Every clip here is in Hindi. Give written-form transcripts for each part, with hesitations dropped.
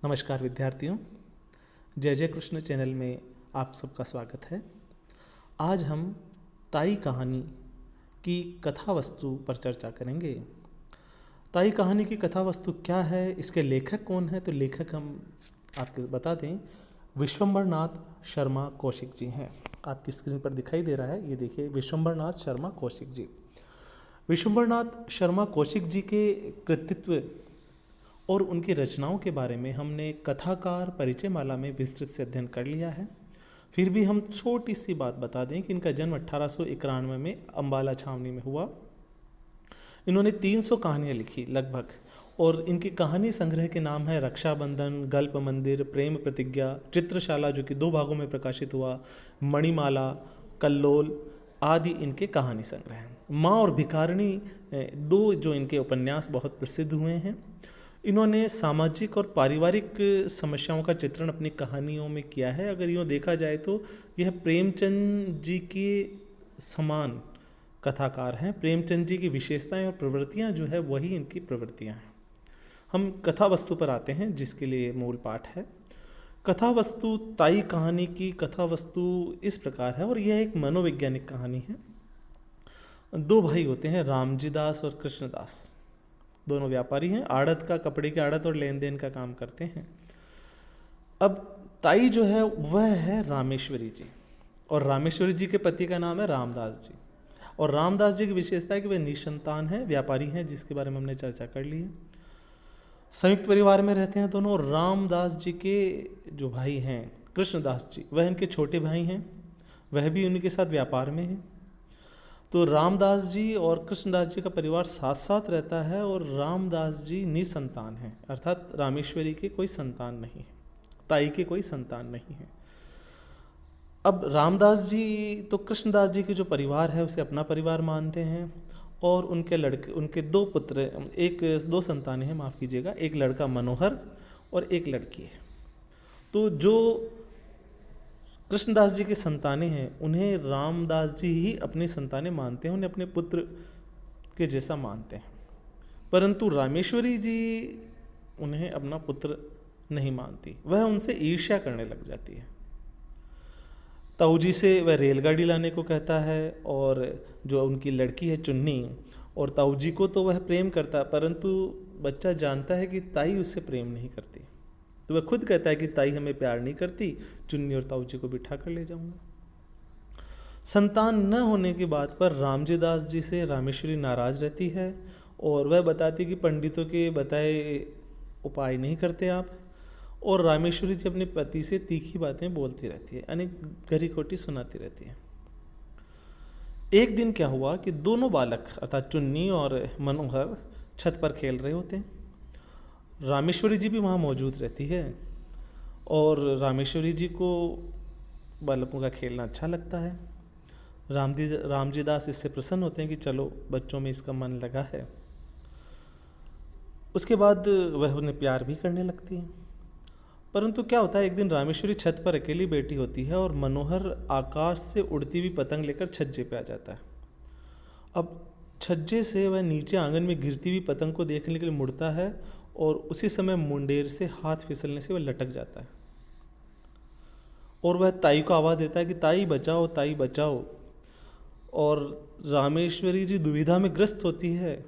नमस्कार विद्यार्थियों, जय जय कृष्ण चैनल में आप सबका स्वागत है। आज हम ताई कहानी की कथा वस्तु पर चर्चा करेंगे। ताई कहानी की कथा वस्तु क्या है, इसके लेखक कौन है? तो लेखक हम आपको बता दें, विश्वंभरनाथ शर्मा कौशिक जी हैं। आपकी स्क्रीन पर दिखाई दे रहा है, ये देखिए, विश्वंभरनाथ शर्मा कौशिक जी। विश्वंभरनाथ शर्मा कौशिक जी के कृतित्व और उनकी रचनाओं के बारे में हमने कथाकार परिचय माला में विस्तृत से अध्ययन कर लिया है। फिर भी हम छोटी सी बात बता दें कि इनका जन्म 1891 में अम्बाला छावनी में हुआ। इन्होंने 300 कहानियाँ लिखी लगभग, और इनकी कहानी संग्रह के नाम है रक्षाबंधन, गल्प मंदिर, प्रेम प्रतिज्ञा, चित्रशाला जो कि 2 भागों में प्रकाशित हुआ, मणिमाला, कल्लोल आदि इनके कहानी संग्रह हैं। माँ और भिखारिणी 2 जो इनके उपन्यास बहुत प्रसिद्ध हुए हैं। इन्होंने सामाजिक और पारिवारिक समस्याओं का चित्रण अपनी कहानियों में किया है। अगर यूँ देखा जाए तो यह प्रेमचंद जी के समान कथाकार हैं। प्रेमचंद जी की विशेषताएं और प्रवृत्तियां जो है वही इनकी प्रवृत्तियां हैं। हम कथा वस्तु पर आते हैं, जिसके लिए मूल पाठ है। कथा वस्तु ताई कहानी की कथा वस्तु इस प्रकार है, और यह एक मनोवैज्ञानिक कहानी है। 2 भाई होते हैं, रामजी दास और कृष्णदास। दोनों व्यापारी हैं, आड़त का, कपड़े की आड़त और लेन देन का काम करते हैं। अब ताई जो है वह है रामेश्वरी जी, और रामेश्वरी जी के पति का नाम है रामदास जी। और रामदास जी की विशेषता है कि वे निसंतान हैं, व्यापारी हैं, जिसके बारे में हमने चर्चा कर ली है। संयुक्त परिवार में रहते हैं दोनों। रामदास जी के जो भाई हैं कृष्णदास जी, वह इनके छोटे भाई हैं, वह भी उनके साथ व्यापार में हैं। तो रामदास जी और कृष्णदास जी का परिवार साथ साथ रहता है, और रामदास जी निसंतान हैं, अर्थात रामेश्वरी के कोई संतान नहीं है, ताई के कोई संतान नहीं है। अब रामदास जी तो कृष्णदास जी के जो परिवार है उसे अपना परिवार मानते हैं, और उनके लड़के, उनके 2 पुत्र, 2 संतानें हैं, माफ़ कीजिएगा, एक लड़का मनोहर और एक लड़की है। तो जो कृष्णदास जी की संतानें हैं उन्हें रामदास जी ही अपनी संतानें मानते हैं, उन्हें अपने पुत्र के जैसा मानते हैं। परंतु रामेश्वरी जी उन्हें अपना पुत्र नहीं मानती, वह उनसे ईर्ष्या करने लग जाती है। ताऊ जी से वह रेलगाड़ी लाने को कहता है, और जो उनकी लड़की है चुन्नी, और ताऊ जी को तो वह प्रेम करता है, परंतु बच्चा जानता है कि ताई उससे प्रेम नहीं करती। तो वह खुद कहता है कि ताई हमें प्यार नहीं करती, चुन्नी और ताऊ जी को बिठा कर ले जाऊंगा। संतान न होने की बात पर रामजी दास जी से रामेश्वरी नाराज रहती है, और वह बताती कि पंडितों के बताए उपाय नहीं करते आप। और रामेश्वरी जी अपने पति से तीखी बातें बोलती रहती है, यानी गरी खोटी सुनाती रहती है। एक दिन क्या हुआ कि दोनों बालक अर्थात चुन्नी और मनोहर छत पर खेल रहे होते हैं। रामेश्वरी जी भी वहाँ मौजूद रहती है, और रामेश्वरी जी को बालकों का खेलना अच्छा लगता है। रामजी दास इससे प्रसन्न होते हैं कि चलो बच्चों में इसका मन लगा है। उसके बाद वह उन्हें प्यार भी करने लगती हैं। परंतु क्या होता है, एक दिन रामेश्वरी छत पर अकेली बैठी होती है, और मनोहर आकाश से उड़ती हुई पतंग लेकर छज्जे पे आ जाता है। अब छज्जे से वह नीचे आंगन में गिरती हुई पतंग को देखने के लिए मुड़ता है, और उसी समय मुंडेर से हाथ फिसलने से वह लटक जाता है, और वह ताई को आवाज़ देता है कि ताई बचाओ, ताई बचाओ। और रामेश्वरी जी दुविधा में ग्रस्त होती है,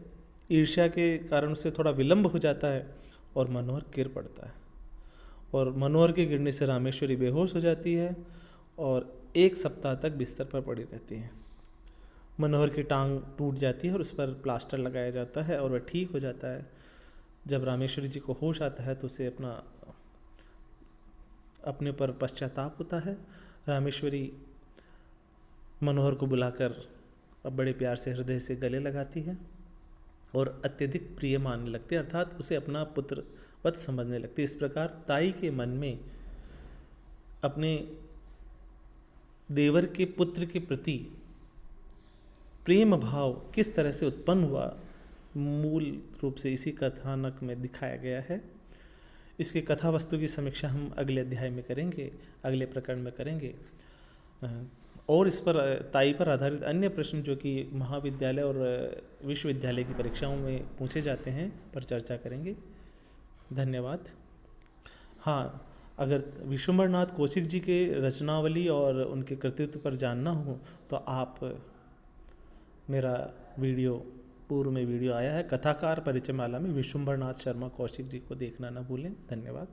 ईर्ष्या के कारण उससे थोड़ा विलंब हो जाता है, और मनोहर गिर पड़ता है। और मनोहर के गिरने से रामेश्वरी बेहोश हो जाती है, और 1 सप्ताह तक बिस्तर पर पड़ी रहती है। मनोहर की टांग टूट जाती है, और उस पर प्लास्टर लगाया जाता है, और वह ठीक हो जाता है। जब रामेश्वरी जी को होश आता है तो उसे अपने पर पश्चाताप होता है। रामेश्वरी मनोहर को बुलाकर अब बड़े प्यार से हृदय से गले लगाती है, और अत्यधिक प्रिय मानने लगती है, अर्थात उसे अपना पुत्र वत समझने लगती है। इस प्रकार ताई के मन में अपने देवर के पुत्र के प्रति प्रेम भाव किस तरह से उत्पन्न हुआ, मूल रूप से इसी कथानक में दिखाया गया है। इसकी कथा वस्तु की समीक्षा हम अगले अध्याय में करेंगे, अगले प्रकरण में करेंगे, और इस पर ताई पर आधारित अन्य प्रश्न जो कि महाविद्यालय और विश्वविद्यालय की परीक्षाओं में पूछे जाते हैं पर चर्चा करेंगे। धन्यवाद। हाँ, अगर विश्वम्भर नाथ कौशिक जी के रचनावली और उनके कृतित्व पर जानना हो तो आप मेरा वीडियो पूर्व में वीडियो आया है कथाकार परिचय माला में विश्वम्भर नाथ शर्मा कौशिक जी को देखना ना भूलें। धन्यवाद।